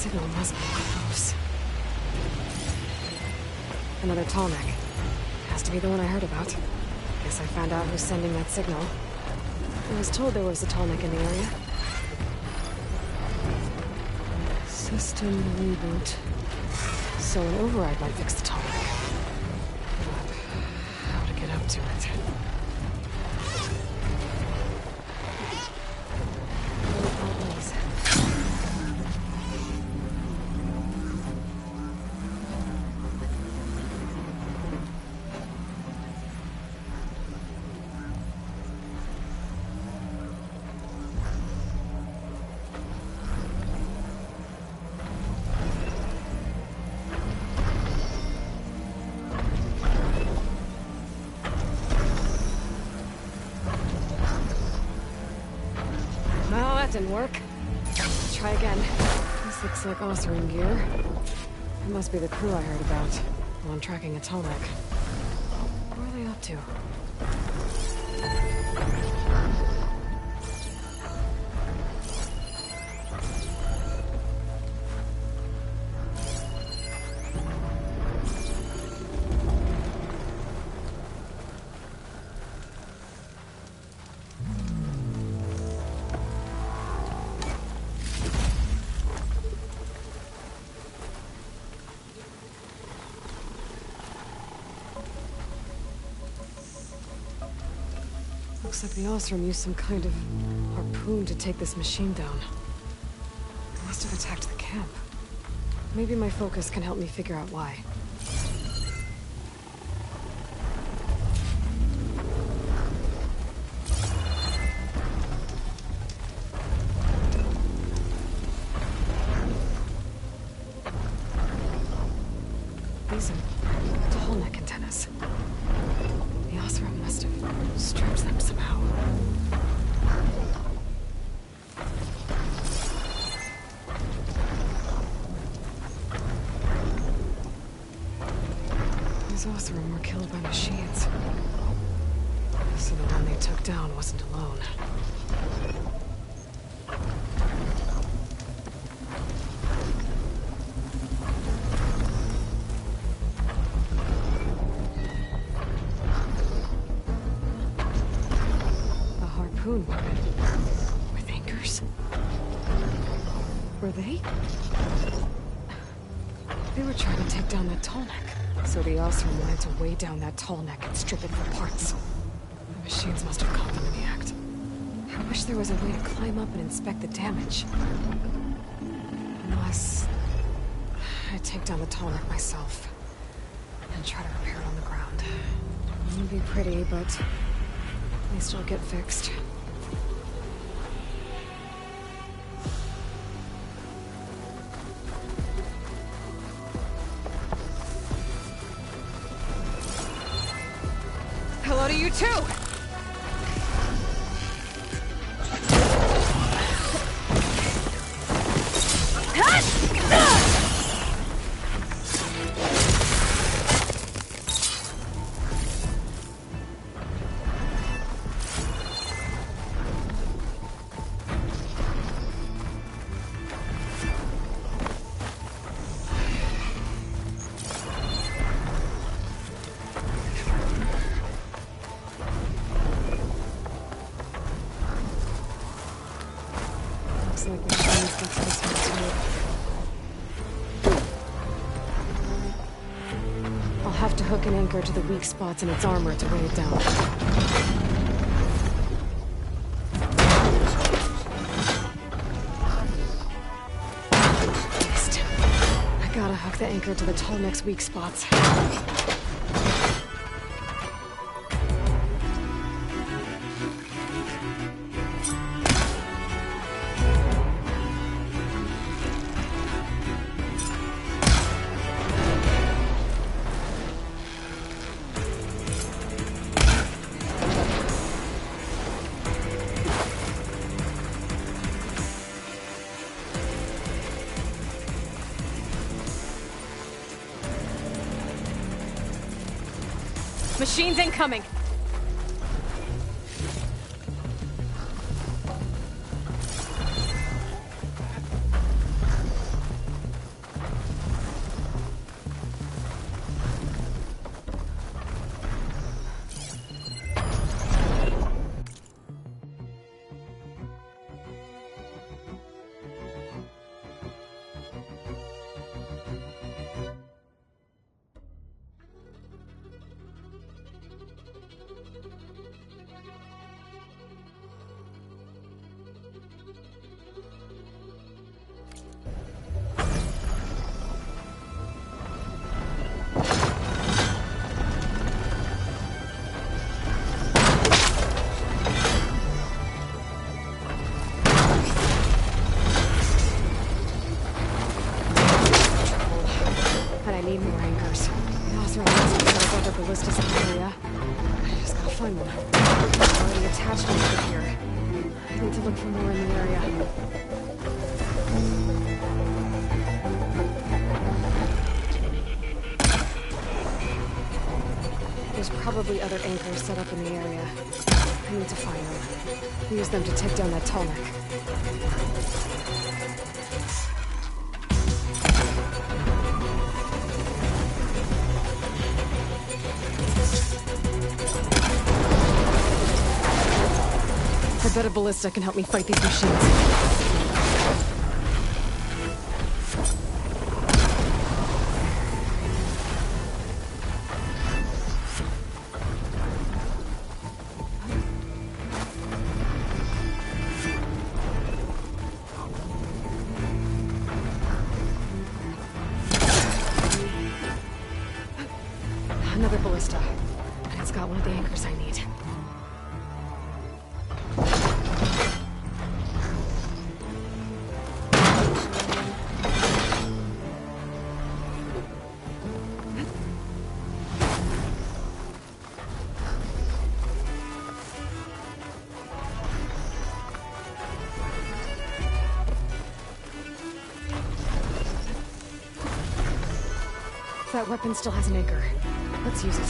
signal must be close. Another Tallneck. Has to be the one I heard about. Guess I found out who's sending that signal. I was told there was a Tallneck in the area. System reboot. So an override might fix the Tallneck. But how to get up to it? Didn't work. Try again. This looks like Oseram gear. It must be the crew I heard about while I'm tracking a Tallneck. What are they up to? Looks like the Oseram used some kind of harpoon to take this machine down. It must have attacked the camp. Maybe my focus can help me figure out why. These are Tallneck antennas. The Oseram must have stripped them somehow. These Oseram were killed by machines. So the one they took down wasn't alone. Weapon. With anchors? Were they? They were trying to take down that Tallneck. So the Oseram wanted to weigh down that Tallneck and strip it for parts. The machines must have caught them in the act. I wish there was a way to climb up and inspect the damage. Unless I take down the Tallneck myself and try to repair it on the ground. It wouldn't be pretty, but at least it'll get fixed. Hello to you too! Like machines got to this one too. I'll have to hook an anchor to the weak spots in its armor to weigh it down. Beast. I gotta hook the anchor to the Tallneck's weak spots. Machines incoming! find one. It's already attached over here. I need to look for more in the area. There's probably other anchors set up in the area. I need to find them. Use them to take down that tall neck. I bet a ballista can help me fight these machines. Another ballista. And it's got one of the anchors I need. That weapon still has an anchor. Let's use it.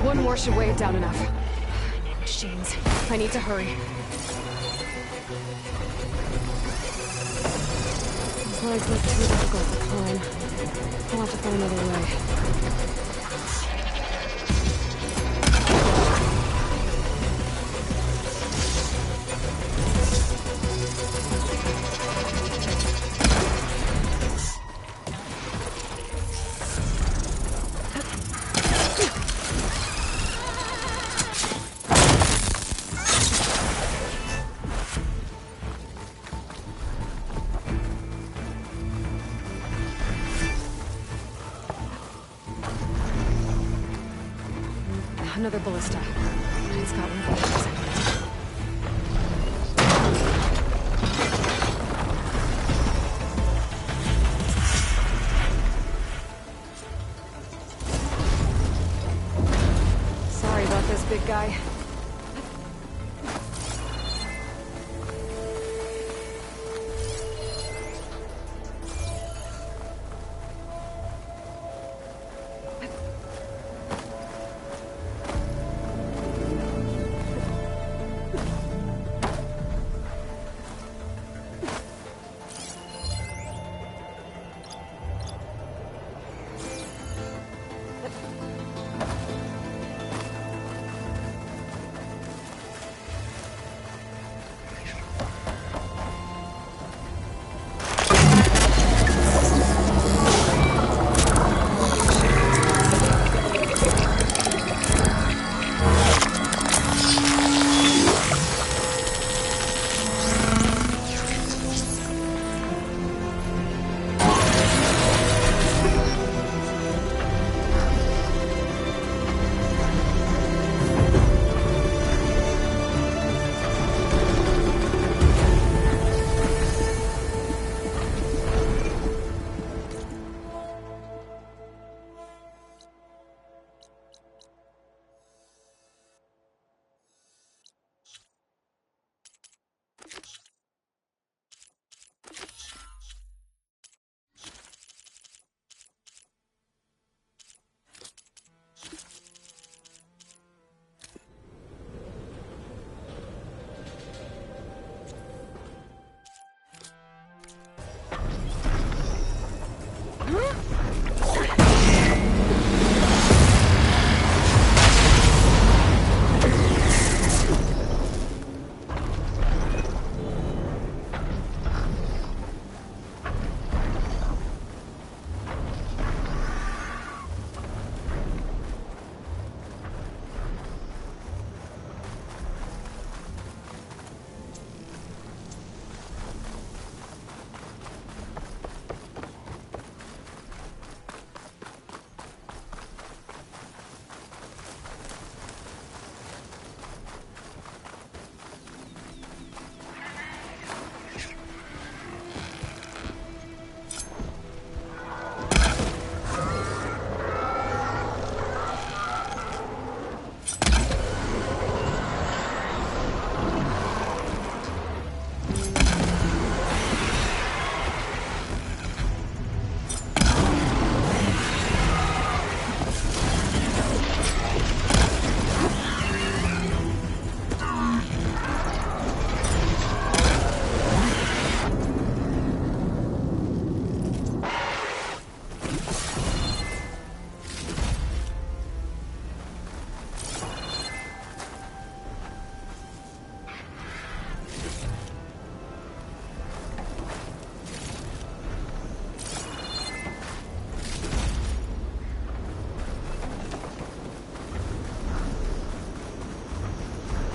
One more should weigh it down enough. Machines. I need to hurry. These lines look too difficult to climb. I'll have to find another way. Another ballista. It's got one of the others. Sorry about this, big guy.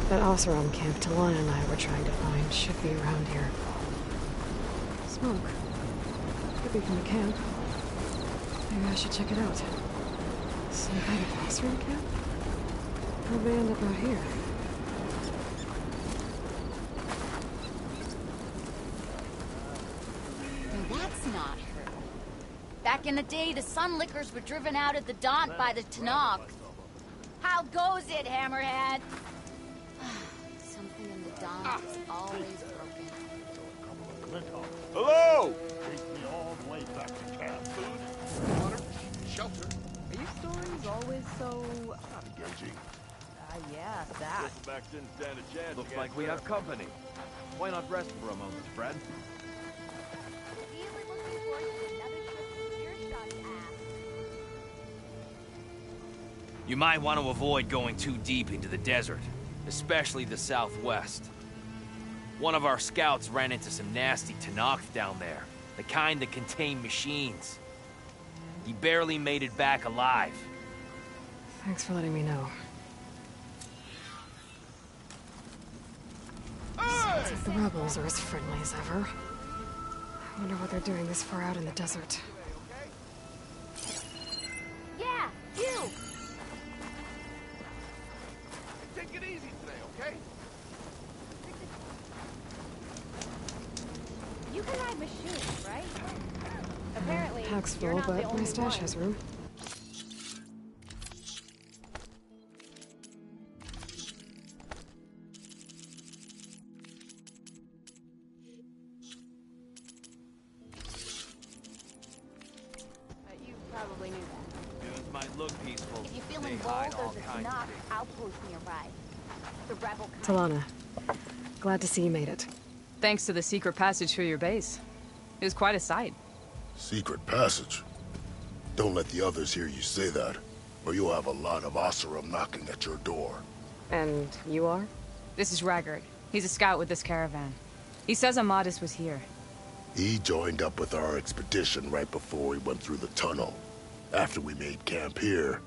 That Oseram camp Talana and I were trying to find should be around here. Smoke. Could be from the camp. Maybe I should check it out. Some kind of Oseram camp? How'd they end up out here? Now that's not her. Back in the day, the Sunlickers were driven out at the Daunt by the Tenakth. How goes it, Hammerhead? Something in the Daunt is always broken. Hello! Take me all the way back to camp. Food, water, shelter. Are your stories always so... Not engaging. yeah, that. Back didn't stand a chance. Looks like we have company. Why not rest for a moment, Fred? Really looking forward to another trip to Earshot's ass. You might want to avoid going too deep into the desert, especially the southwest. One of our scouts ran into some nasty Tenakth down there, the kind that contain machines. He barely made it back alive. Thanks for letting me know. Sounds like the rebels are as friendly as ever. I wonder what they're doing this far out in the desert. Yeah, you! Take it easy today, okay? You can ride machines, right? Apparently, Pack's you're full, not the but only my stash one. has room. You probably knew that. Dunes might look peaceful. If you're they feeling hide bold, all there's a kinds of Tenakth things. outpost nearby. The rebel kind. Talana, glad to see you made it. Thanks to the secret passage through your base. It was quite a sight. Secret passage. Don't let the others hear you say that, or you'll have a lot of Oseram knocking at your door. And you are? This is Raggard. He's a scout with this caravan. He says Amadis was here. He joined up with our expedition right before we went through the tunnel. After we made camp here,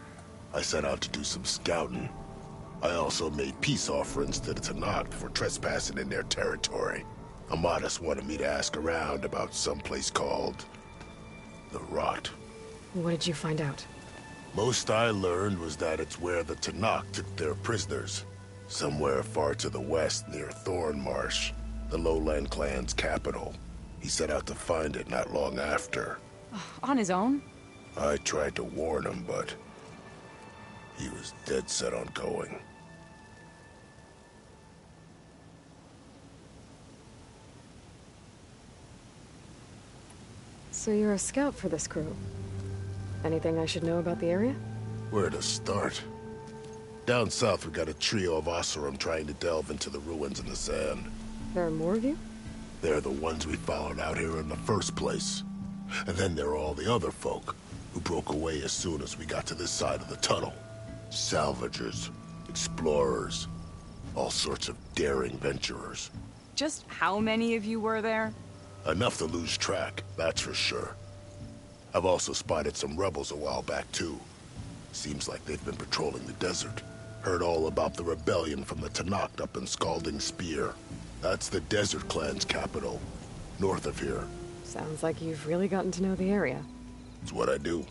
I set out to do some scouting. I also made peace offerings to the Tenakth for trespassing in their territory. Amadis wanted me to ask around about some place called... the Rot. What did you find out? Most I learned was that it's where the Tenakth took their prisoners. Somewhere far to the west near Thornmarsh, the Lowland clan's capital. He set out to find it not long after. On his own? I tried to warn him, but he was dead set on going. So you're a scout for this crew. Anything I should know about the area? Where to start? Down south, we got a trio of Oseram trying to delve into the ruins in the sand. There are more of you? They're the ones we followed out here in the first place. And then there are all the other folk, who broke away as soon as we got to this side of the tunnel. Salvagers, explorers, all sorts of daring venturers. Just how many of you were there? Enough to lose track, that's for sure. I've also spotted some rebels a while back, too. Seems like they've been patrolling the desert. Heard all about the rebellion from the Tenakth up in Scalding Spear. That's the Desert Clan's capital, north of here. Sounds like you've really gotten to know the area. It's what I do.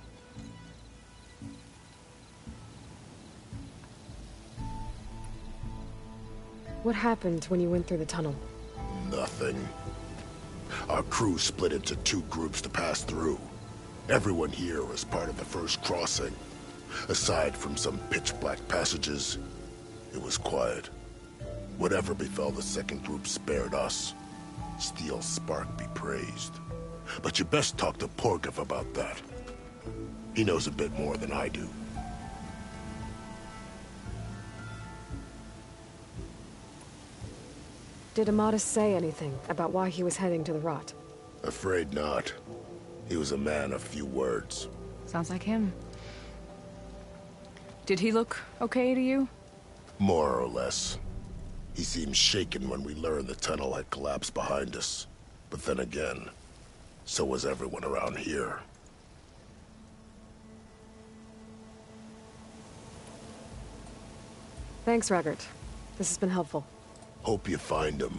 What happened when you went through the tunnel? Nothing. Our crew split into two groups to pass through. Everyone here was part of the first crossing. Aside from some pitch-black passages, it was quiet. Whatever befell the second group spared us. Steel Spark be praised. But you best talk to Porgif about that. He knows a bit more than I do. Did Amadis say anything about why he was heading to the Rot? Afraid not. He was a man of few words. Sounds like him. Did he look okay to you? More or less. He seemed shaken when we learned the tunnel had collapsed behind us. But then again, so was everyone around here. Thanks, Raggart. This has been helpful. Hope you find him.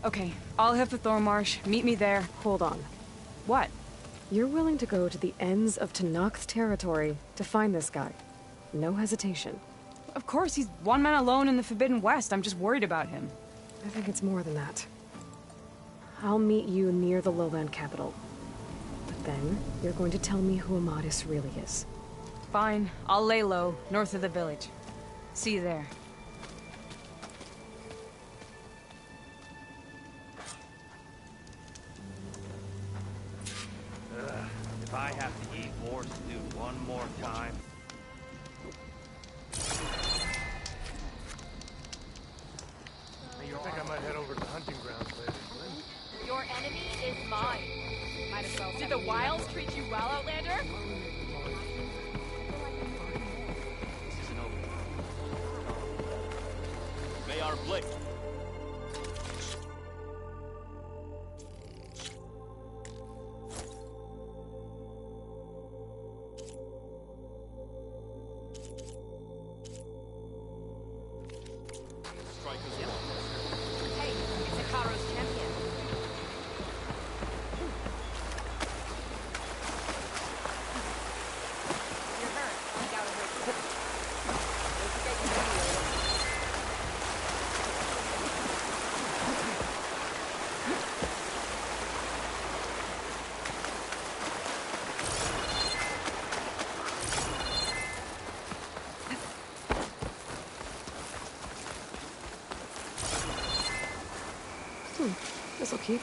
Okay, I'll head for Thornmarsh. Meet me there. Hold on. What? You're willing to go to the ends of Tenakth territory to find this guy. No hesitation. Of course, he's one man alone in the Forbidden West. I'm just worried about him. I think it's more than that. I'll meet you near the lowland capital. But then, you're going to tell me who Amadis really is. Fine, I'll lay low, north of the village. See you there. If I have to eat more stew one more time... You think I might head over to the hunting grounds later, Glenn? Your enemy is mine. Might as well. Did the wilds treat you well, Outlander? This isn't over. Mayar Blick. Hey, it's Ikaro's champion. You're hurt. I doubt it hurts you. Don't forget your video later. This'll keep.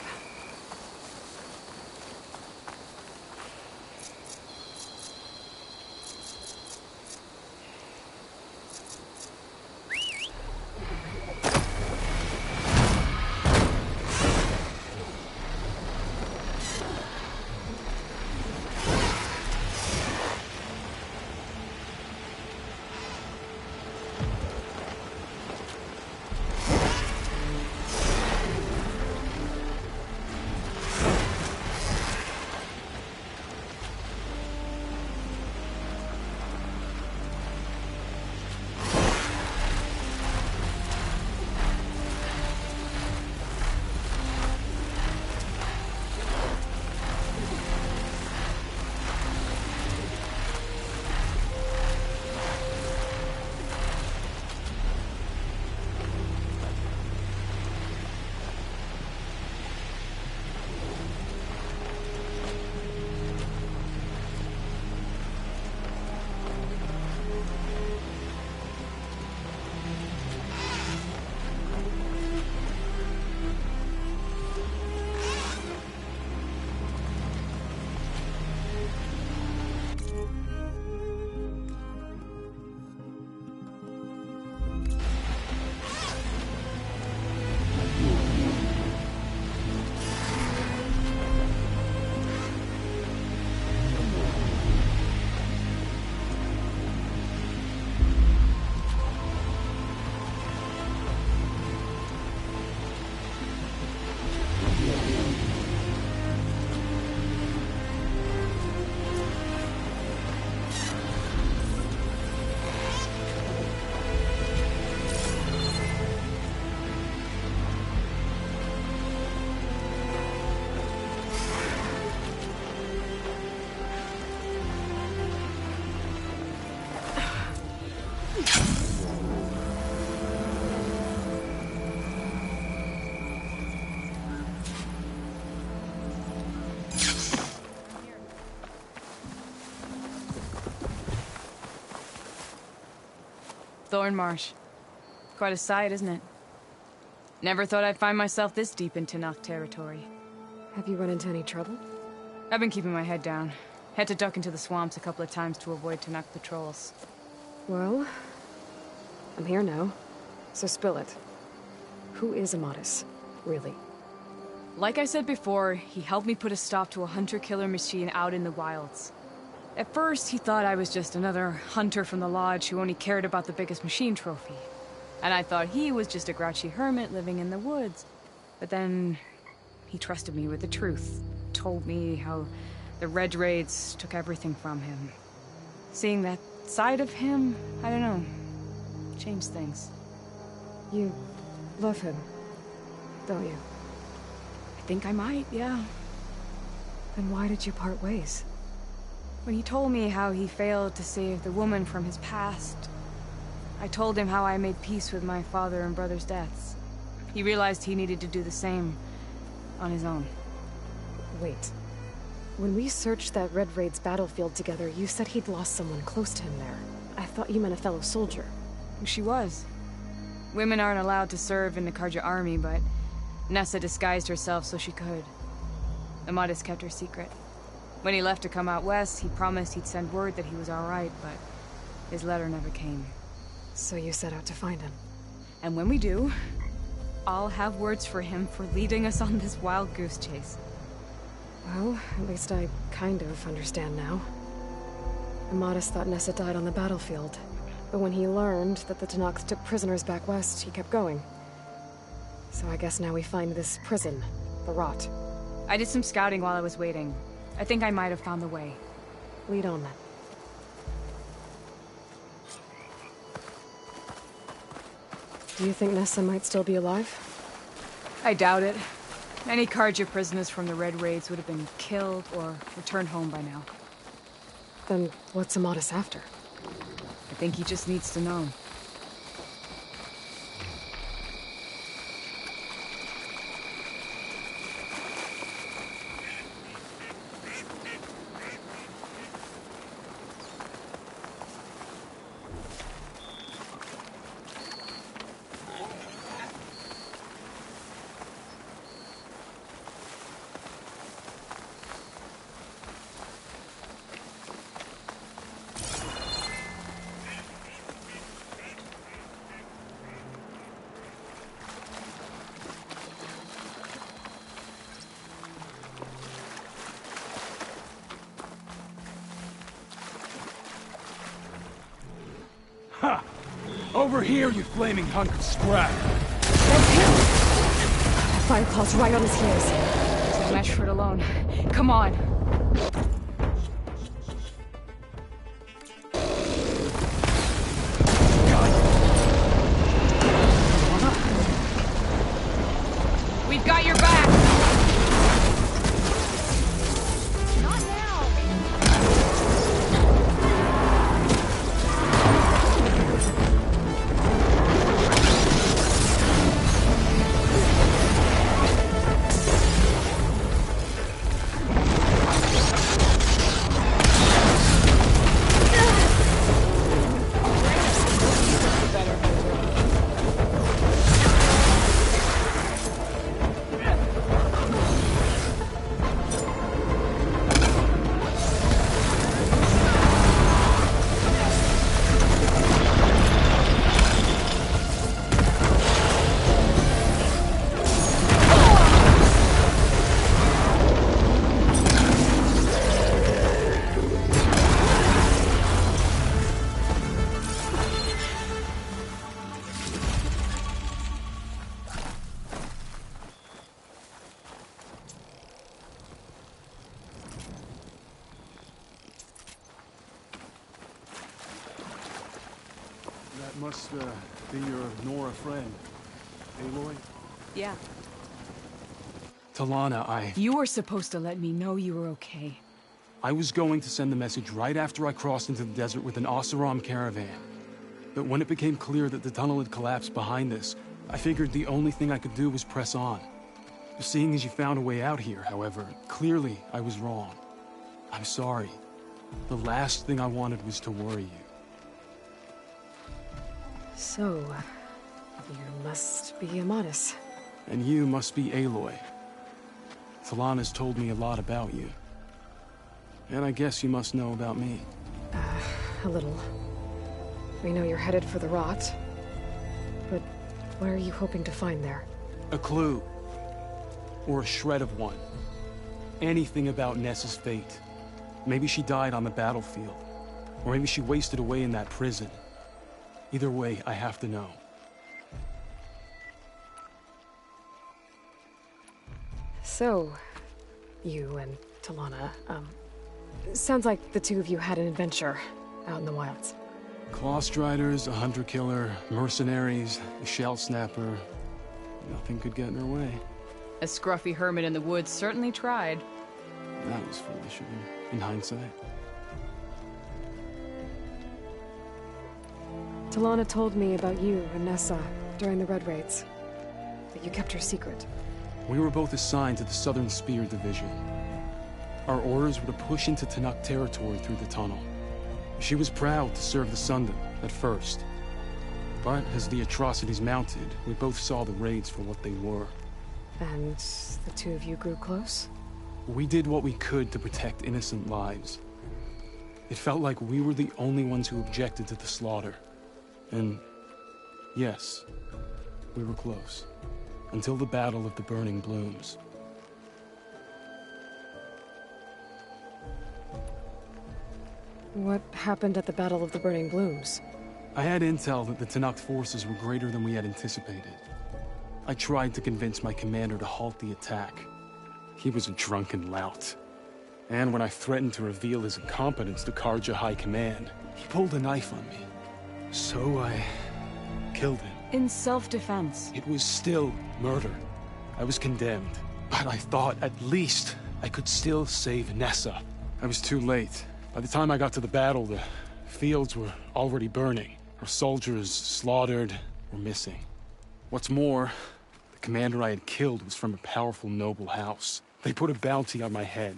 Thornmarsh. Quite a sight, isn't it? Never thought I'd find myself this deep in Tenakth territory. Have you run into any trouble? I've been keeping my head down. Had to duck into the swamps a couple of times to avoid Tenakth patrols. Well, I'm here now, so spill it. Who is Amadis, really? Like I said before, he helped me put a stop to a hunter-killer machine out in the wilds. At first, he thought I was just another hunter from the lodge who only cared about the biggest machine trophy. And I thought he was just a grouchy hermit living in the woods. But then, he trusted me with the truth. Told me how the Red Raids took everything from him. Seeing that side of him, I don't know, changed things. You love him, don't you? I think I might, yeah. Then why did you part ways? When he told me how he failed to save the woman from his past, I told him how I made peace with my father and brother's deaths. He realized he needed to do the same on his own. Wait. When we searched that Red Raid's battlefield together, you said he'd lost someone close to him there. I thought you meant a fellow soldier. She was. Women aren't allowed to serve in the Karja army, but Nessa disguised herself so she could. Amadis kept her secret. When he left to come out west, he promised he'd send word that he was alright, but his letter never came. So you set out to find him. And when we do, I'll have words for him for leading us on this wild goose chase. Well, at least I kind of understand now. Amadis thought Nessa died on the battlefield, but when he learned that the Tenaks took prisoners back west, he kept going. So I guess now we find this prison, the Rot. I did some scouting while I was waiting. I think I might have found the way. Lead on then. Do you think Nessa might still be alive? I doubt it. Any Karja prisoners from the Red Raids would have been killed or returned home by now. Then what's Amadis after? I think he just needs to know. Ha! Over here, you flaming hunk of scrap! That's him! That Fireclaw's right on his heels. There's a match for it alone. Come on! We've got your back! Not now! That must, be your Nora friend. Aloy? Yeah. Talana, You were supposed to let me know you were okay. I was going to send the message right after I crossed into the desert with an Oseram caravan. But when it became clear that the tunnel had collapsed behind us, I figured the only thing I could do was press on. Seeing as you found a way out here, however, clearly I was wrong. I'm sorry. The last thing I wanted was to worry you. So, you must be Amadis. And you must be Aloy. Talana's told me a lot about you. And I guess you must know about me. A little. We know you're headed for the Rot. But what are you hoping to find there? A clue. Or a shred of one. Anything about Nessa's fate. Maybe she died on the battlefield. Or maybe she wasted away in that prison. Either way, I have to know. So, you and Talana, sounds like the two of you had an adventure out in the wilds. Clawstriders, a hunter-killer, mercenaries, a shell snapper. Nothing could get in her way. A scruffy hermit in the woods certainly tried. That was foolish of him, in hindsight. Talana told me about you and Nessa during the Red Raids. That you kept her secret. We were both assigned to the Southern Spear Division. Our orders were to push into Tenakth territory through the tunnel. She was proud to serve the Sundom at first. But as the atrocities mounted, we both saw the raids for what they were. And the two of you grew close? We did what we could to protect innocent lives. It felt like we were the only ones who objected to the slaughter. And yes, we were close. Until the Battle of the Burning Blooms. What happened at the Battle of the Burning Blooms? I had intel that the Tenakth forces were greater than we had anticipated. I tried to convince my commander to halt the attack. He was a drunken lout. And when I threatened to reveal his incompetence to Carja High Command, he pulled a knife on me. So I killed him. In self-defense. It was still murder. I was condemned. But I thought at least I could still save Nessa. I was too late. By the time I got to the battle, the fields were already burning. Our soldiers, slaughtered, were missing. What's more, the commander I had killed was from a powerful noble house. They put a bounty on my head.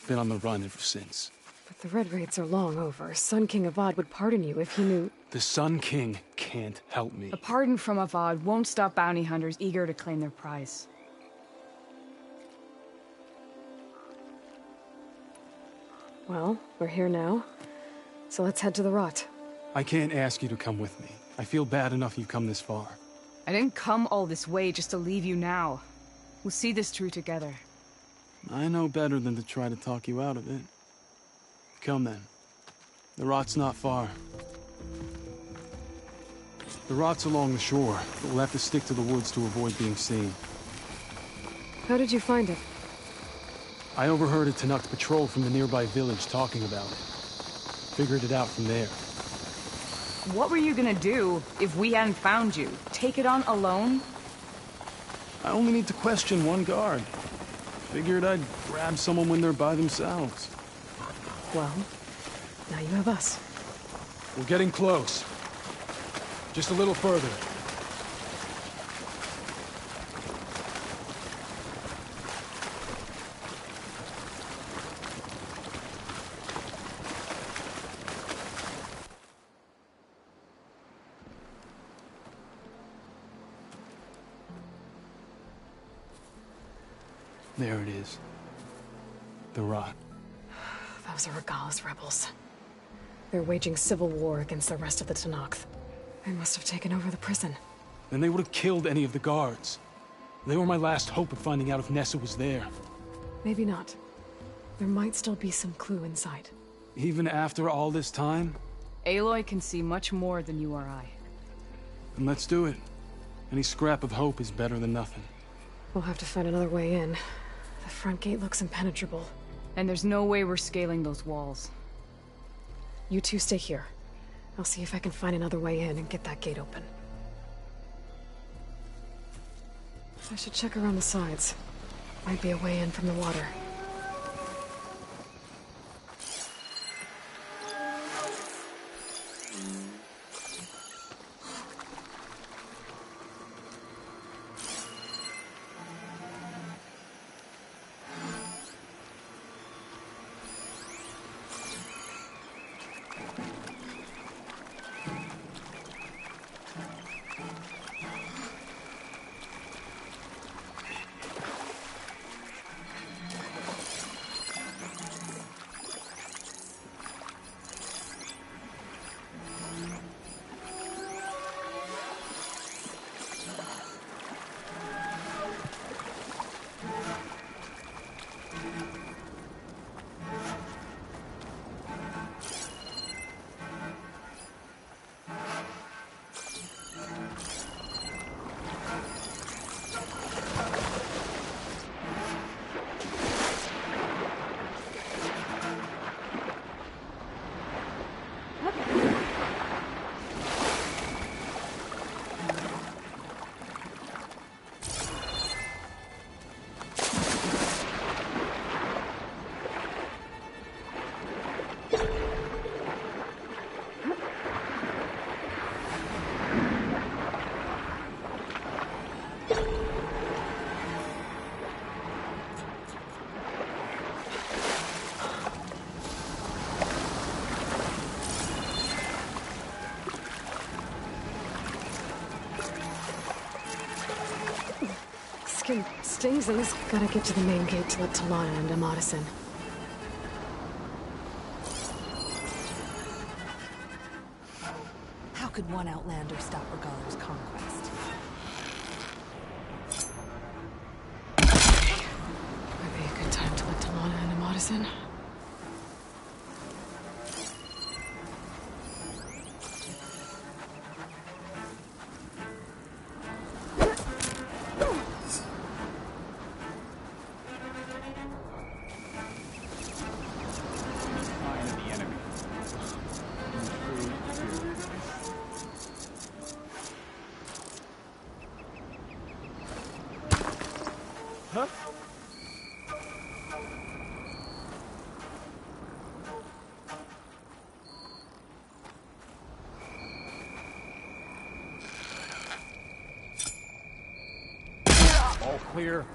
Been on the run ever since. But the Red Raids are long over. Sun King Avad would pardon you if he knew... The Sun King can't help me. A pardon from Avad won't stop bounty hunters eager to claim their prize. Well, we're here now. So let's head to the Rot. I can't ask you to come with me. I feel bad enough you've come this far. I didn't come all this way just to leave you now. We'll see this through together. I know better than to try to talk you out of it. Come then. The Rot's not far. The Rot's along the shore, but we'll have to stick to the woods to avoid being seen. How did you find it? I overheard a Tenakth patrol from the nearby village talking about it. Figured it out from there. What were you gonna do if we hadn't found you? Take it on alone? I only need to question one guard. Figured I'd grab someone when they're by themselves. Well, now you have us. We're getting close. Just a little further. There it is. The Rot. Those are Regala's rebels. They're waging civil war against the rest of the Tenakth. They must have taken over the prison. Then they would have killed any of the guards. They were my last hope of finding out if Nessa was there. Maybe not. There might still be some clue inside. Even after all this time? Aloy can see much more than you or I. Then let's do it. Any scrap of hope is better than nothing. We'll have to find another way in. The front gate looks impenetrable. And there's no way we're scaling those walls. You two stay here. I'll see if I can find another way in and get that gate open. I should check around the sides. Might be a way in from the water. Everything stings in this. Gotta get to the main gate to let Talana and Amadis in. How could one Outlander stop Regalla's conquest? Might be a good time to let Talana and Amadis in. All clear.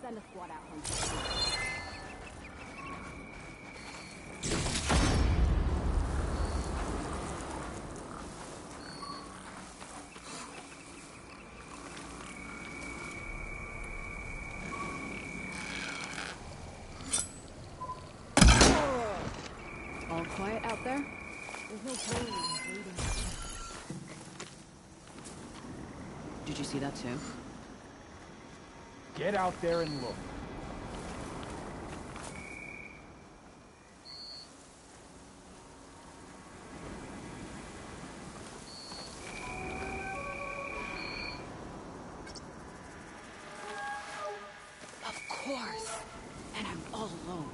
Send a squad out hunting. All quiet out there? There's no point in waiting. Did you see that too? Get out there and look. Of course. And I'm all alone.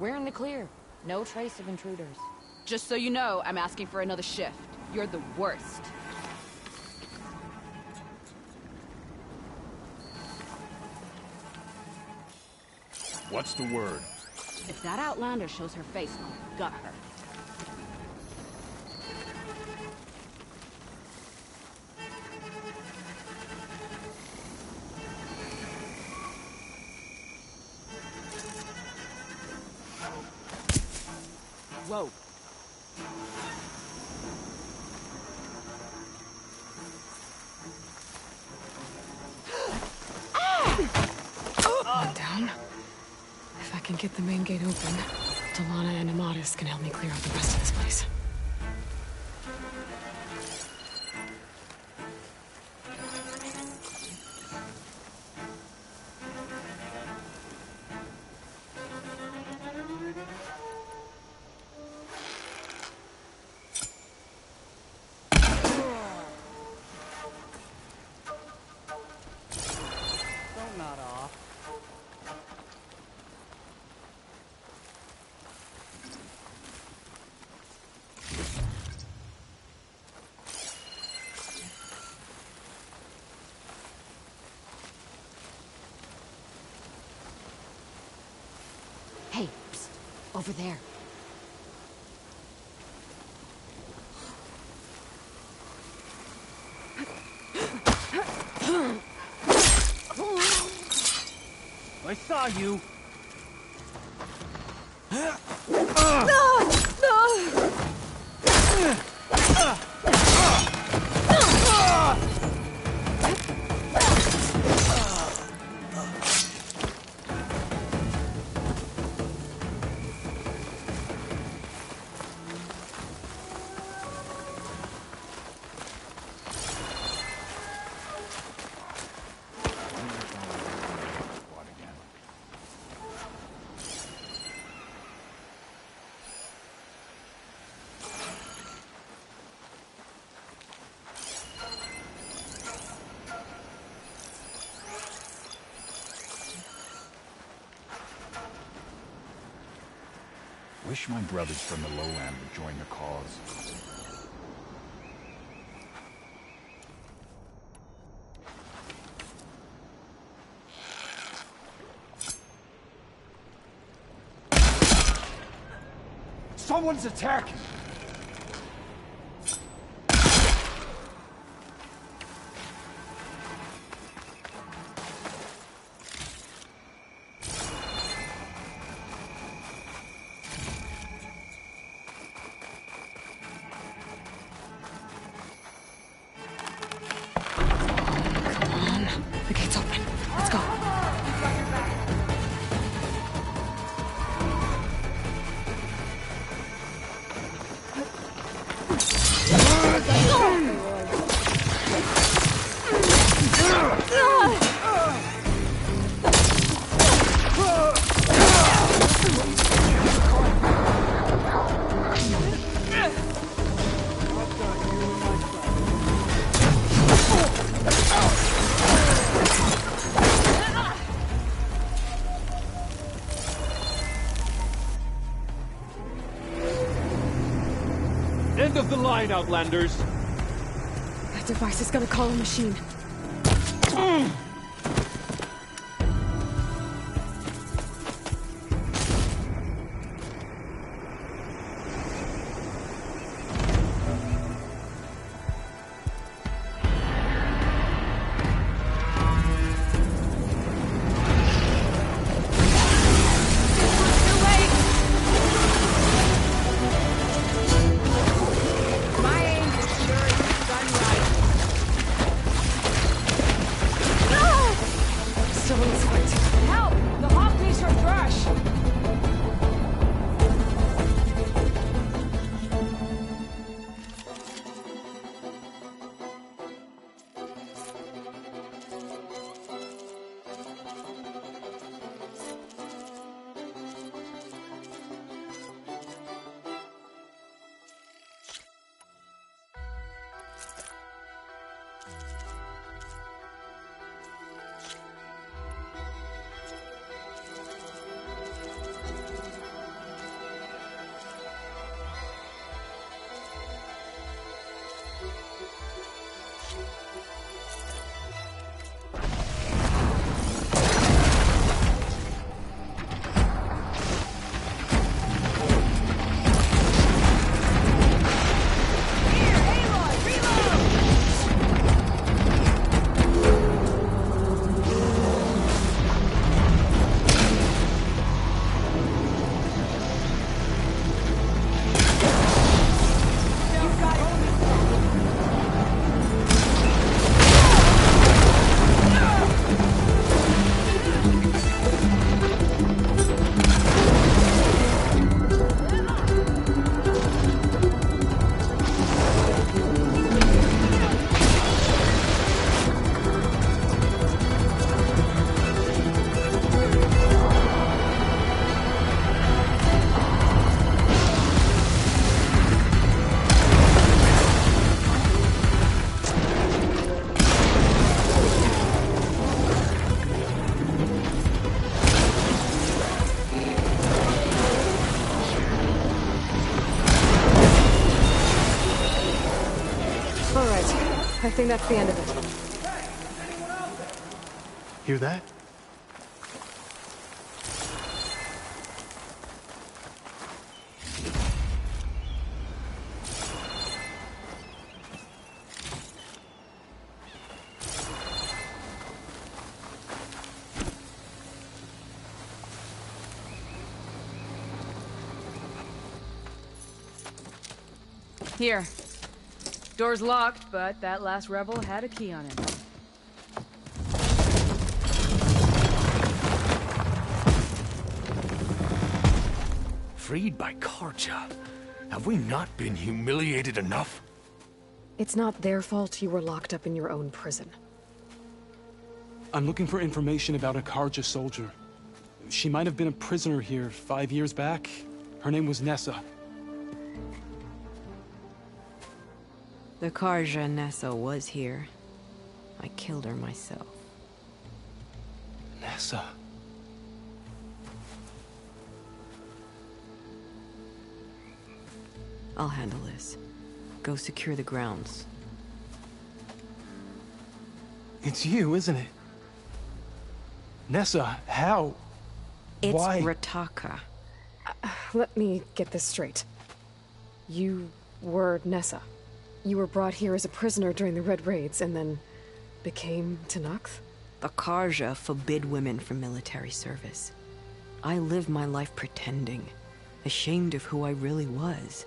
We're in the clear. No trace of intruders. Just so you know, I'm asking for another shift. You're the worst. What's the word? If that Outlander shows her face, I'll gut her. Whoa. One down. If I can get the main gate open, Talana and Amadis can help me clear out the rest of this place. Hey, psst, over there. I saw you. Wish my brothers from the lowland would join the cause. Someone's attacking! The gate's open. Let's go. End of the line, Outlanders! That device is gonna call a machine. I think that's the end of it. Hear that? Here. Door's locked, but that last rebel had a key on it. Freed by Carja. Have we not been humiliated enough? It's not their fault you were locked up in your own prison. I'm looking for information about a Carja soldier. She might have been a prisoner here 5 years back. Her name was Nessa. The Carja Nessa was here. I killed her myself. Nessa. I'll handle this. Go secure the grounds. It's you, isn't it? Nessa, how? It's Why? Rataka. Let me get this straight. You were Nessa. You were brought here as a prisoner during the Red Raids and then became Tenakth? The Carja forbid women from military service. I lived my life pretending, ashamed of who I really was.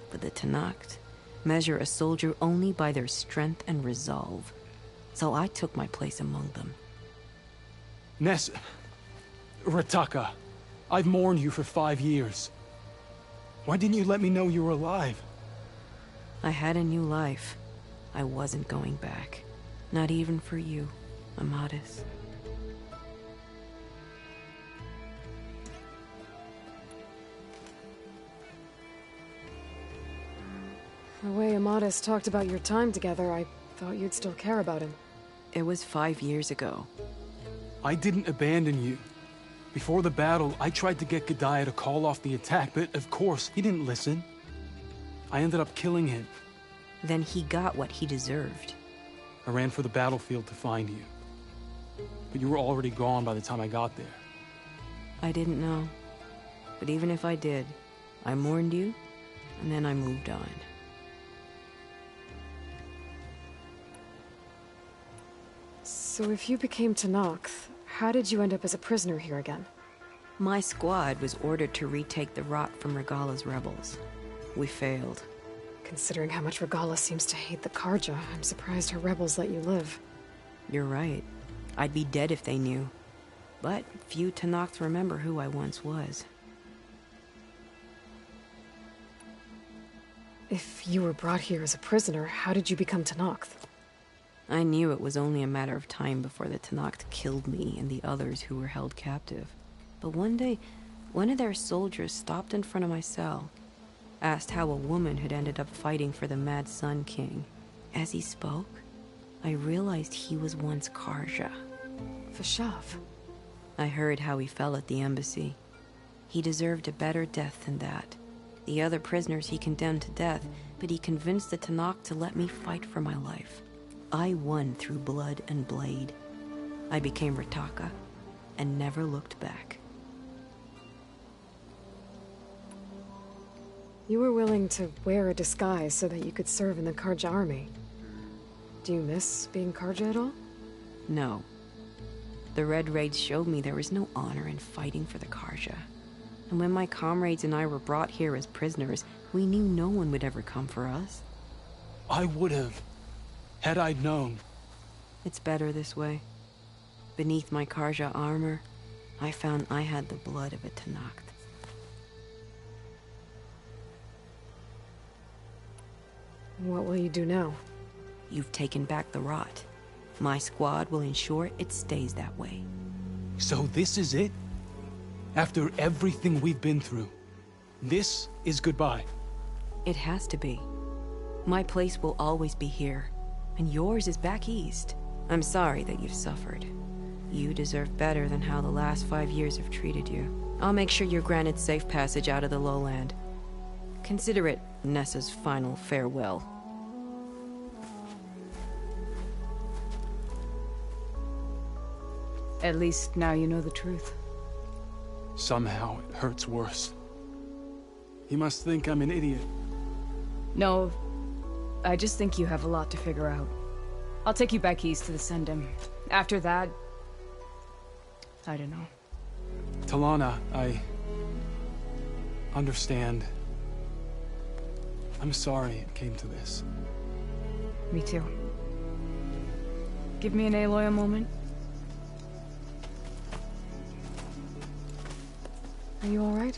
But the Tenakth measure a soldier only by their strength and resolve. So I took my place among them. Nessa... Rataka, I've mourned you for 5 years. Why didn't you let me know you were alive? I had a new life. I wasn't going back. Not even for you, Amadis. The way Amadis talked about your time together, I thought you'd still care about him. It was 5 years ago. I didn't abandon you. Before the battle, I tried to get G'daiah to call off the attack, but of course, he didn't listen. I ended up killing him. Then he got what he deserved. I ran for the battlefield to find you. But you were already gone by the time I got there. I didn't know. But even if I did, I mourned you, and then I moved on. So if you became Tenakth, how did you end up as a prisoner here again? My squad was ordered to retake the Rot from Regala's rebels. We failed. Considering how much Regala seems to hate the Carja, I'm surprised her rebels let you live. You're right. I'd be dead if they knew. But few Tenakth remember who I once was. If you were brought here as a prisoner, how did you become Tenakth? I knew it was only a matter of time before the Tenakth killed me and the others who were held captive. But one day, one of their soldiers stopped in front of my cell, asked how a woman had ended up fighting for the Mad Sun King. As he spoke, I realized he was once Carja. Vashav. I heard how he fell at the embassy. He deserved a better death than that. The other prisoners he condemned to death, but he convinced the Tenakth to let me fight for my life. I won through blood and blade. I became Rataka, and never looked back. You were willing to wear a disguise so that you could serve in the Carja army. Do you miss being Carja at all? No. The Red Raids showed me there was no honor in fighting for the Carja. And when my comrades and I were brought here as prisoners, we knew no one would ever come for us. I would have, had I known. It's better this way. Beneath my Carja armor, I found I had the blood of a Tenakth. What will you do now? You've taken back the Rot. My squad will ensure it stays that way. So this is it? After everything we've been through, this is goodbye? It has to be. My place will always be here, and yours is back east. I'm sorry that you've suffered. You deserve better than how the last 5 years have treated you. I'll make sure you're granted safe passage out of the lowland. Consider it Nessa's final farewell. At least now you know the truth. Somehow it hurts worse. He must think I'm an idiot. No, I just think you have a lot to figure out. I'll take you back east to the Sendem. After that, I don't know. Talana, I understand. I'm sorry it came to this. Me too. Give me an Aloy a moment. Are you alright?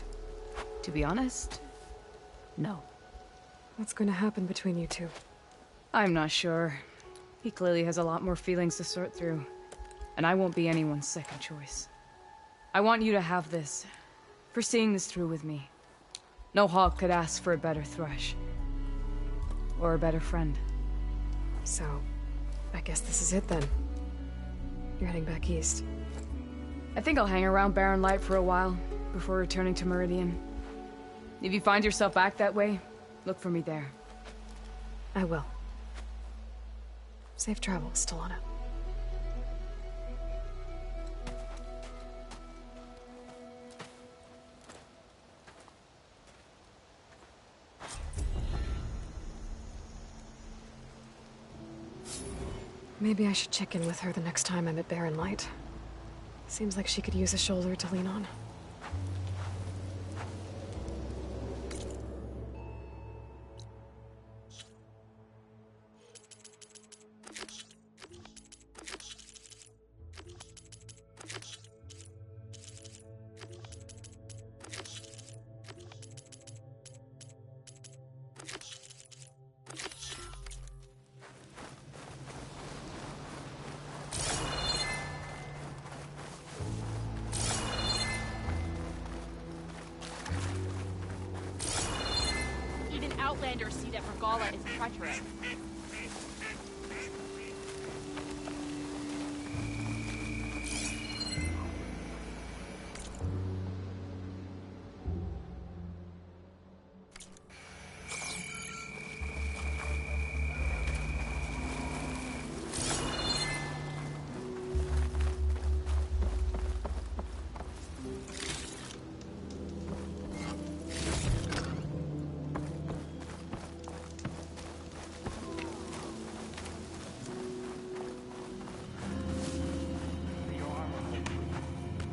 To be honest, no. What's going to happen between you two? I'm not sure. He clearly has a lot more feelings to sort through. And I won't be anyone's second choice. I want you to have this. For seeing this through with me. No hawk could ask for a better thrush. Or a better friend. So, I guess this is it then. You're heading back east. I think I'll hang around Barren Light for a while, before returning to Meridian. If you find yourself back that way, Look for me there. I will. Safe travels, Talana. Maybe I should check in with her the next time I'm at Barren Light. Seems like she could use a shoulder to lean on. Outlanders see that Regalla is treacherous.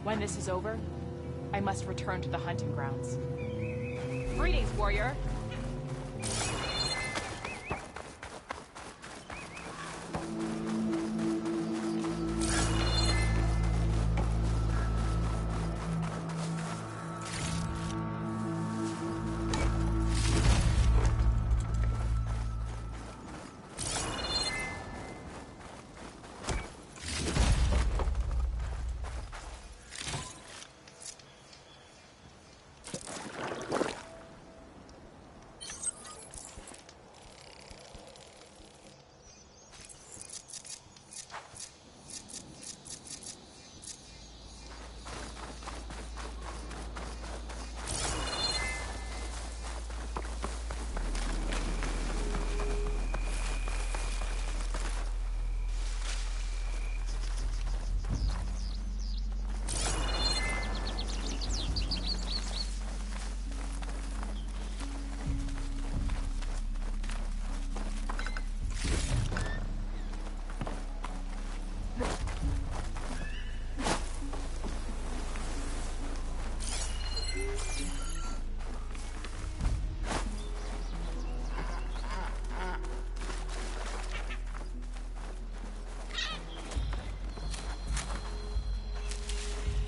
When this is over, I must return to the hunting grounds. Greetings, warrior!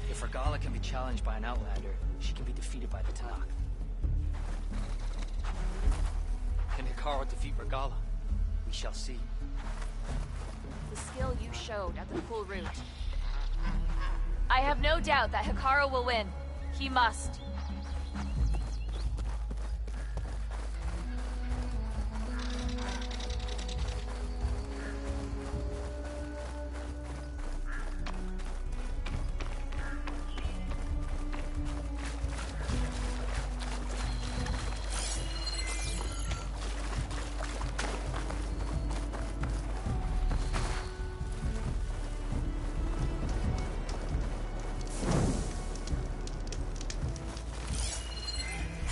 If Regalla can be challenged by an Outlander, she can be defeated by the Tenakth. Can Hekarro defeat Regalla? We shall see. The skill you showed at the full route. I have no doubt that Hekarro will win. He must.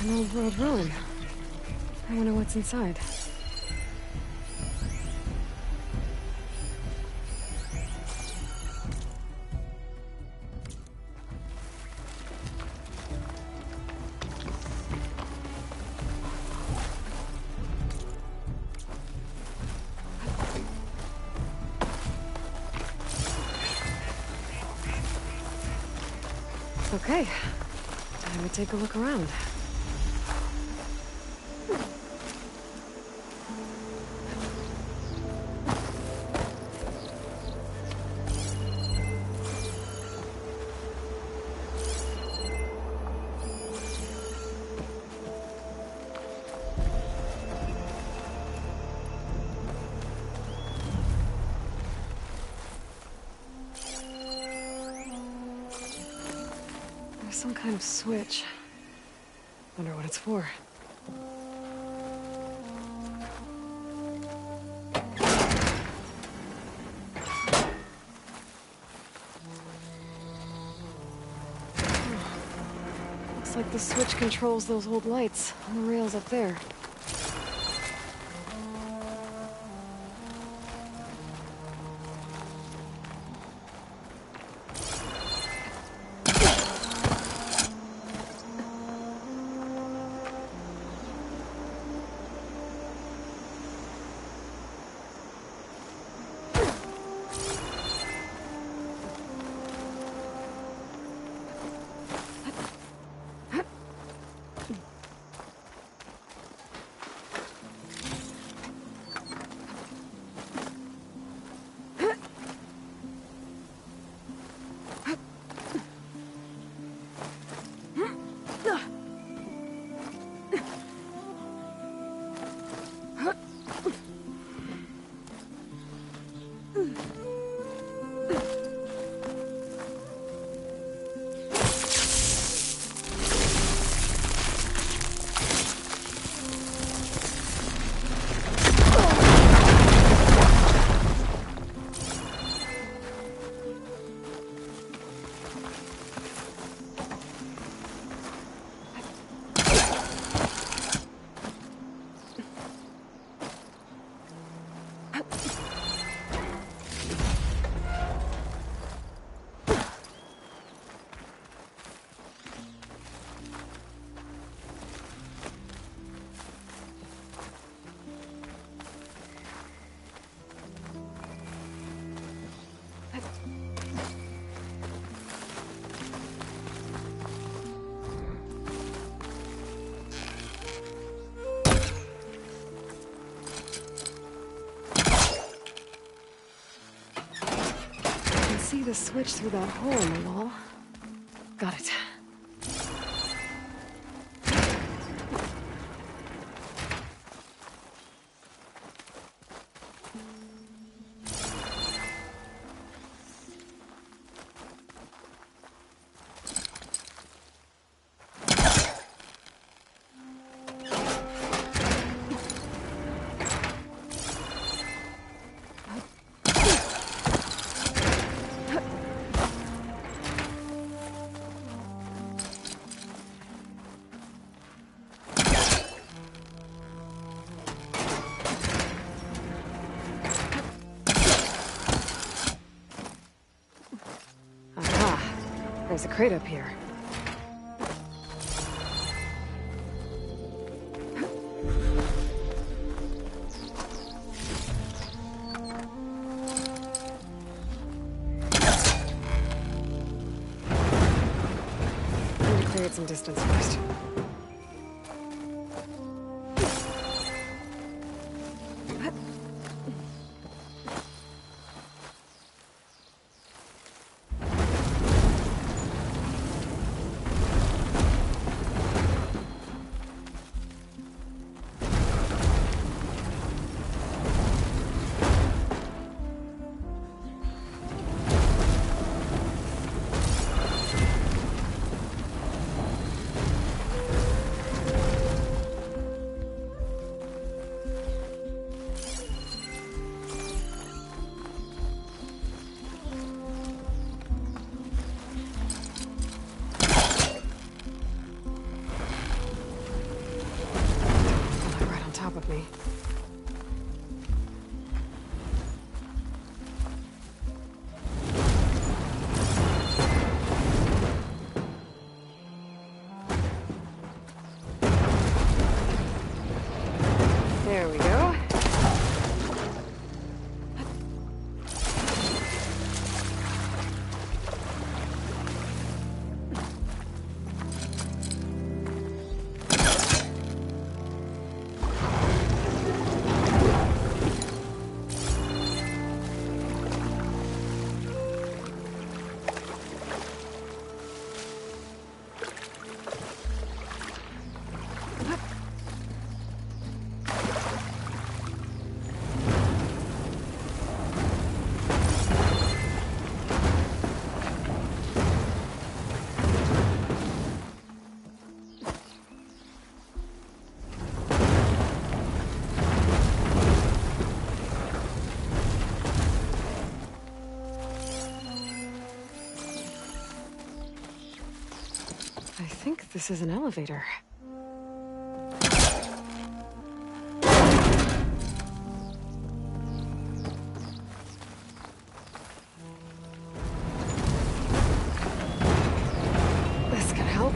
An old world ruin. I wonder what's inside. Okay, time to take a look around. Some kind of switch. Wonder what it's for. Looks like the switch controls those old lights on the rails up there. See the switch through that hole in the wall. Got it. There's a crate up here. I need to clear it some distance first. I think this is an elevator. This could help.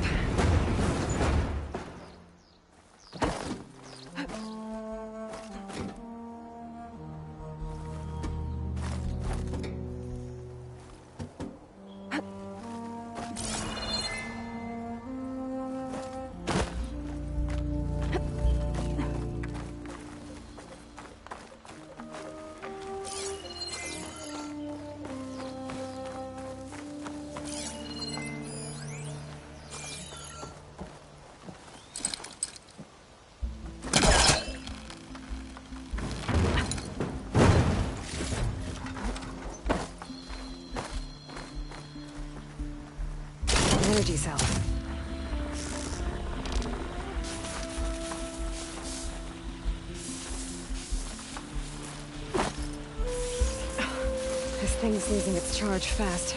Energy cell. This thing's losing its charge fast.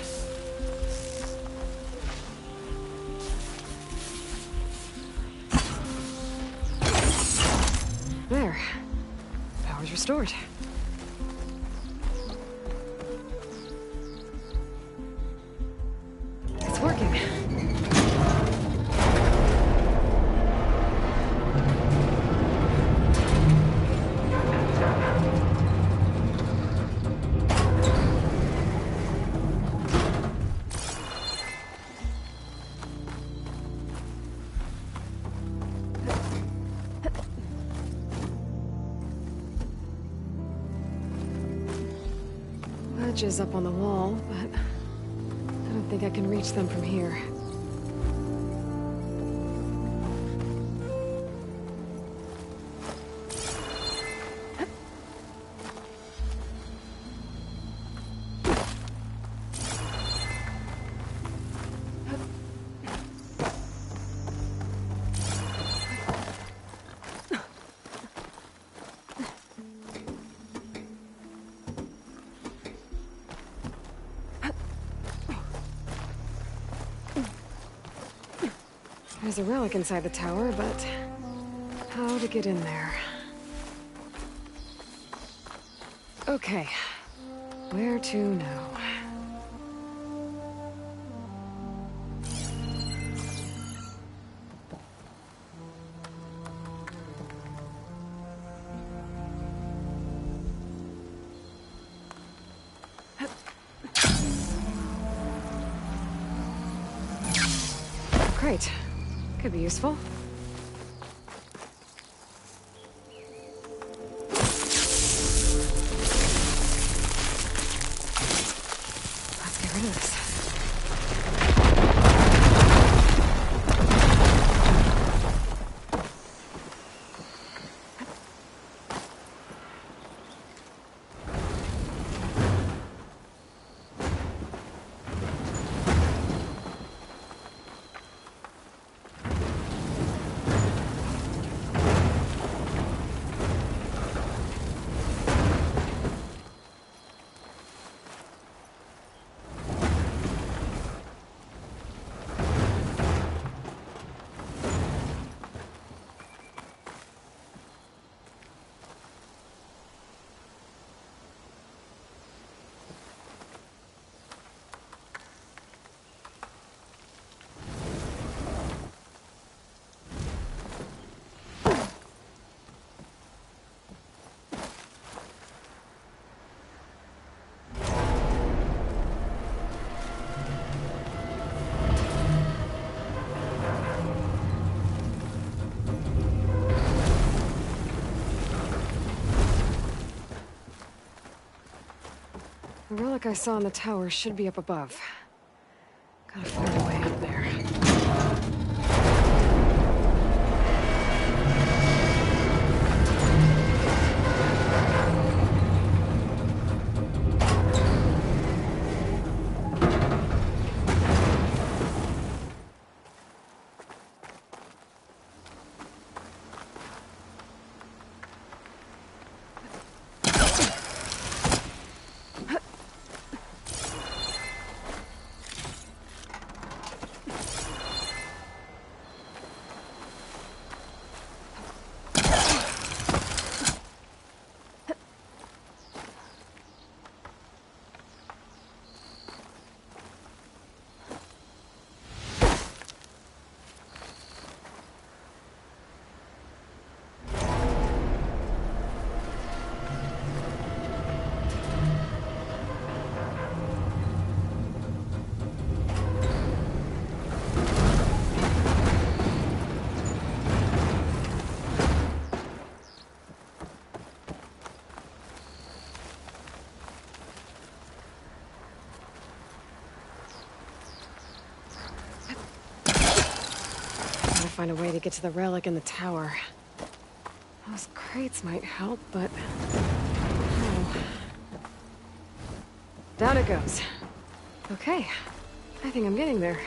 There. Power's restored. It's working. Ledges up on the wall, but I don't think I can reach them from here. There's a relic inside the tower, but how to get in there? Okay, where to now? Great. Could be useful. Let's get rid of this. The relic I saw in the tower should be up above. Gotta find a way up there. find a way to get to the relic in the tower. Those crates might help, but... oh. Down it goes. Okay. I think I'm getting there.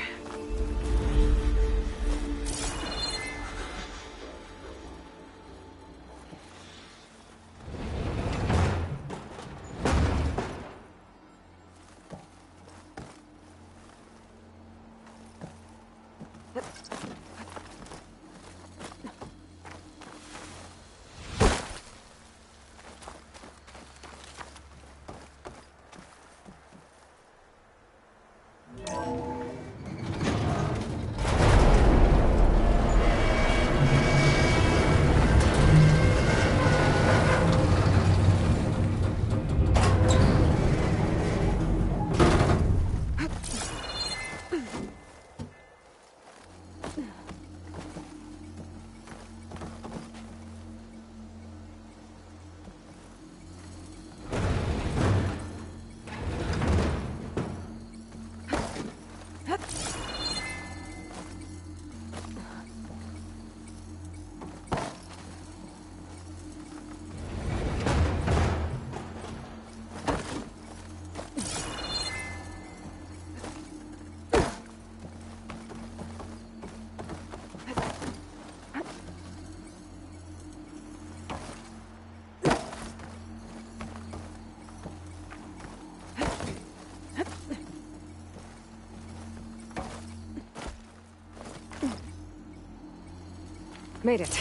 Made it.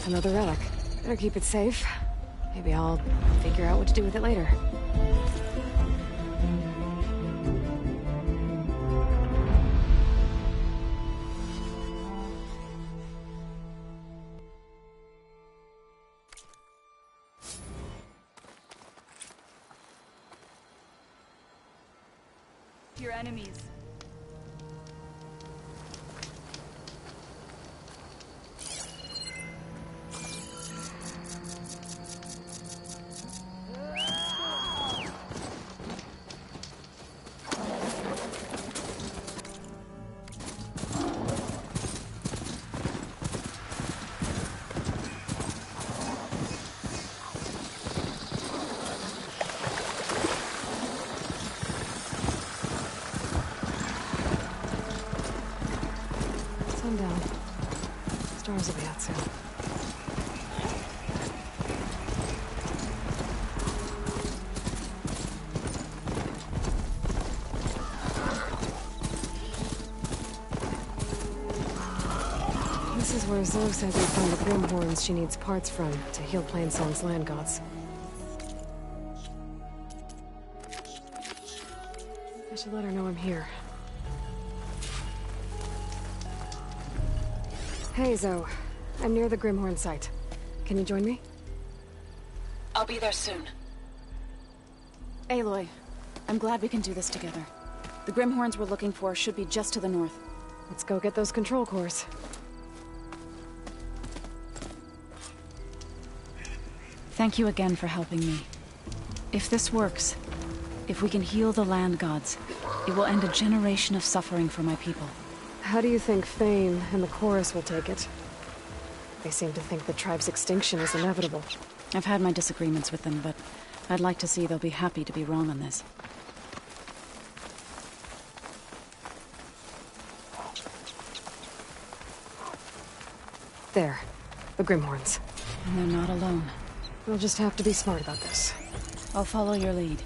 Another relic. Better keep it safe. Maybe I'll figure out what to do with it later. Your enemies. Sundown. Stars will be out soon. This is where Zoe says we find the Grimhorns she needs parts from to heal Plainsong's land gods. I should let her know I'm here. Hey, Zoe. I'm near the Grimhorn site. Can you join me? I'll be there soon. Aloy, I'm glad we can do this together. The Grimhorns we're looking for should be just to the north. Let's go get those control cores. Thank you again for helping me. If this works, if we can heal the land gods, it will end a generation of suffering for my people. How do you think Thane and the Chorus will take it? They seem to think the tribe's extinction is inevitable. I've had my disagreements with them, but I'd like to see they'll be happy to be wrong on this. There. The Grimhorns. And they're not alone. We'll just have to be smart about this. I'll follow your lead.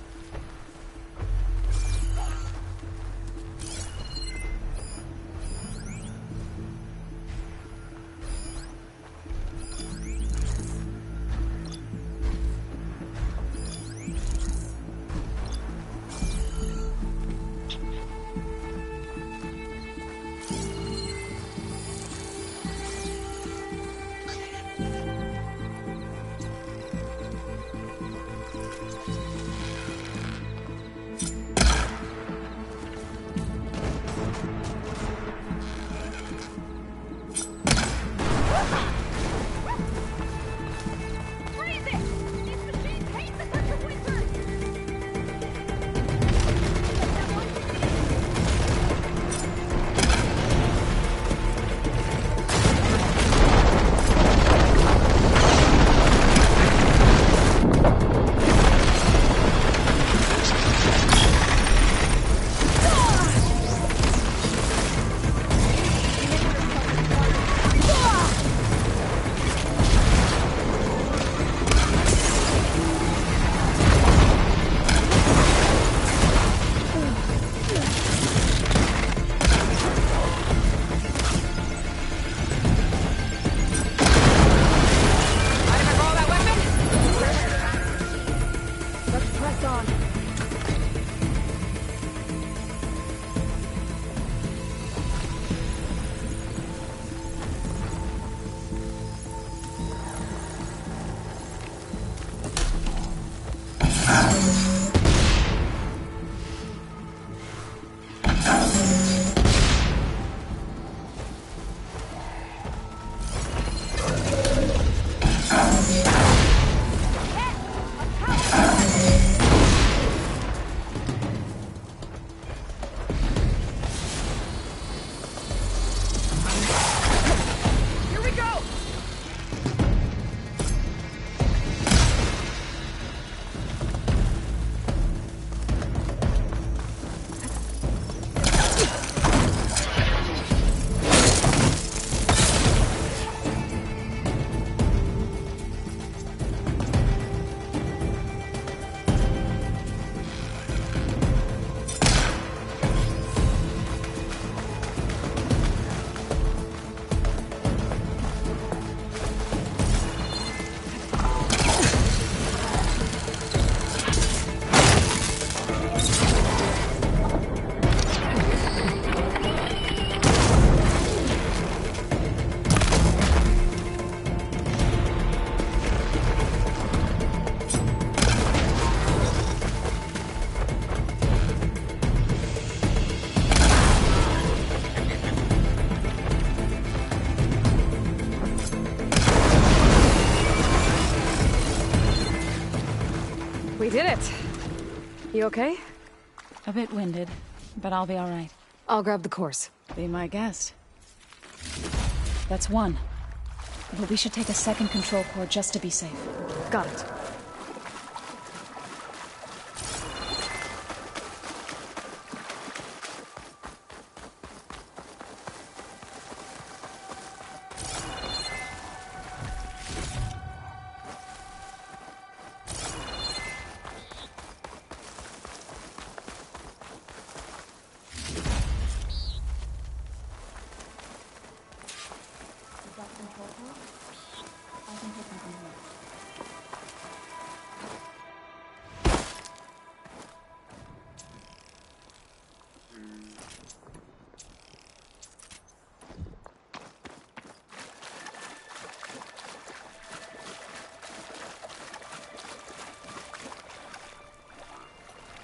We did it! You okay? A bit winded, but I'll be all right. I'll grab the course. Be my guest. That's one. But we should take a second control core just to be safe. Got it.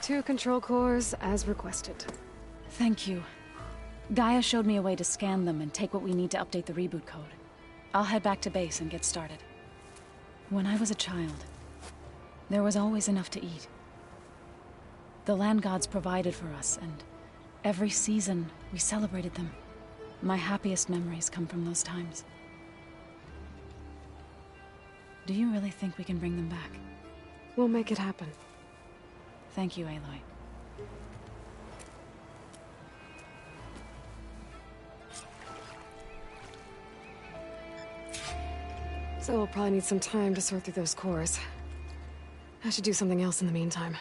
Two control cores, as requested. Thank you. Gaia showed me a way to scan them and take what we need to update the reboot code. I'll head back to base and get started. When I was a child, there was always enough to eat. The land gods provided for us, and every season we celebrated them. My happiest memories come from those times. Do you really think we can bring them back? We'll make it happen. Thank you, Aloy. So we'll probably need some time to sort through those cores. I should do something else in the meantime.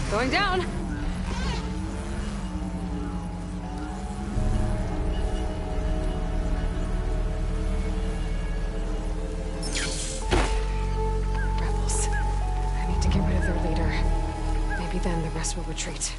Going down! Rebels. I need to get rid of their leader. Maybe then the rest will retreat.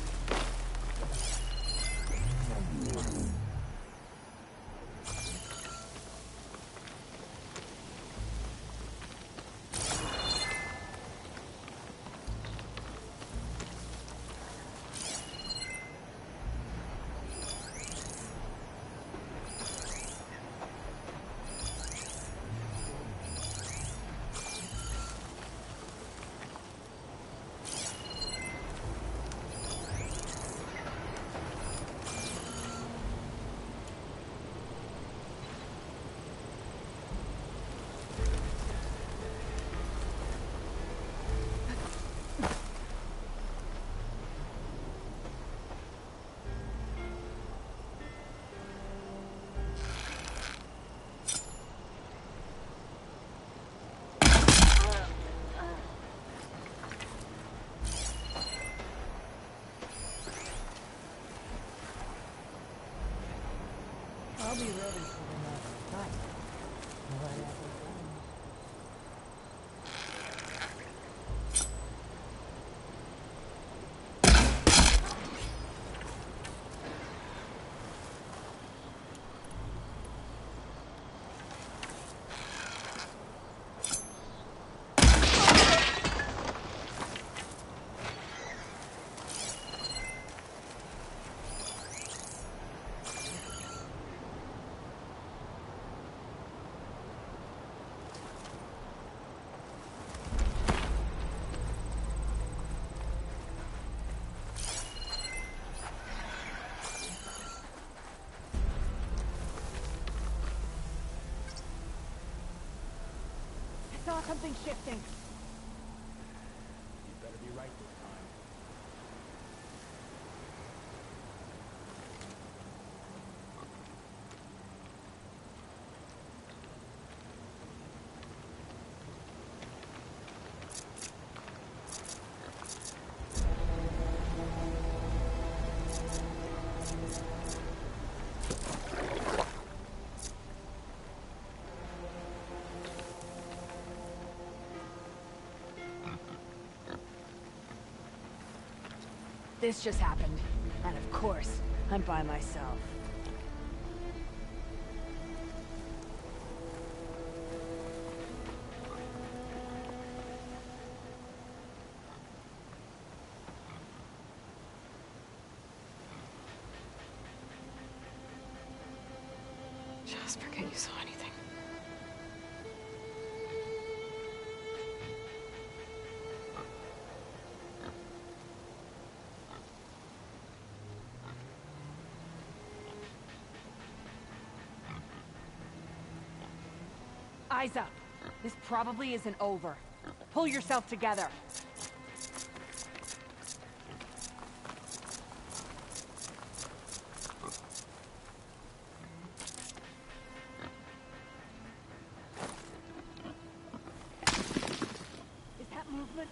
I'll be ready for the next fight. Something's shifting. You better be right this time. This just happened. And of course, I'm by myself. Just forget you saw anything. Eyes up. This probably isn't over. Pull yourself together. Is that movement?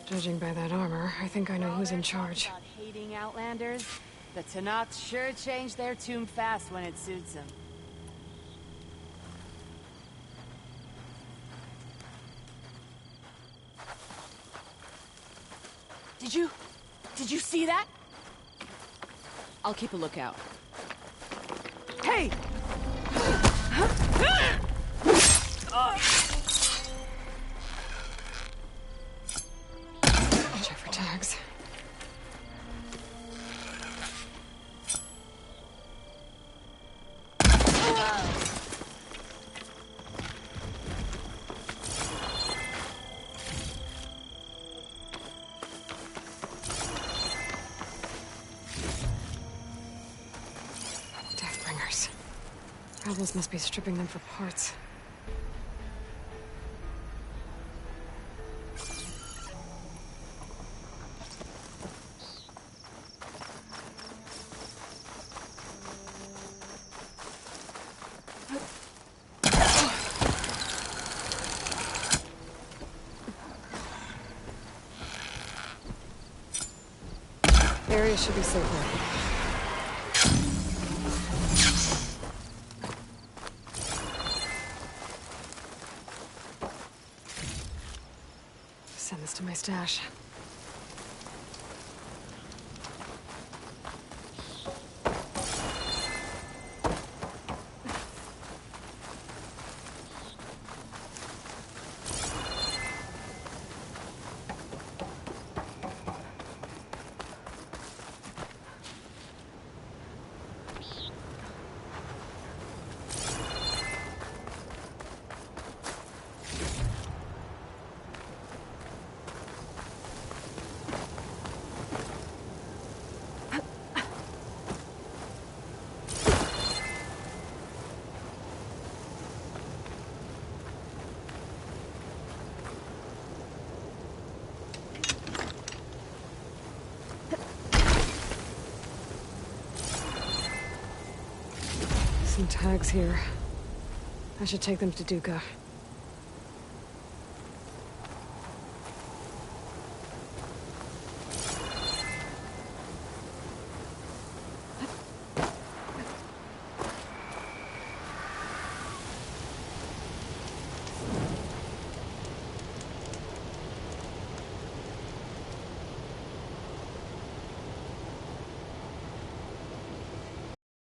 Judging by that armor, I think I know who's in charge. About hating Outlanders, the Tenakth sure change their tune fast when it suits them. Did you see that? I'll keep a lookout. Hey! Check for tags. Deathbringers. Rebels must be stripping them for parts. The area should be safe now. Send this to my stash. Some tags here. I should take them to Duka.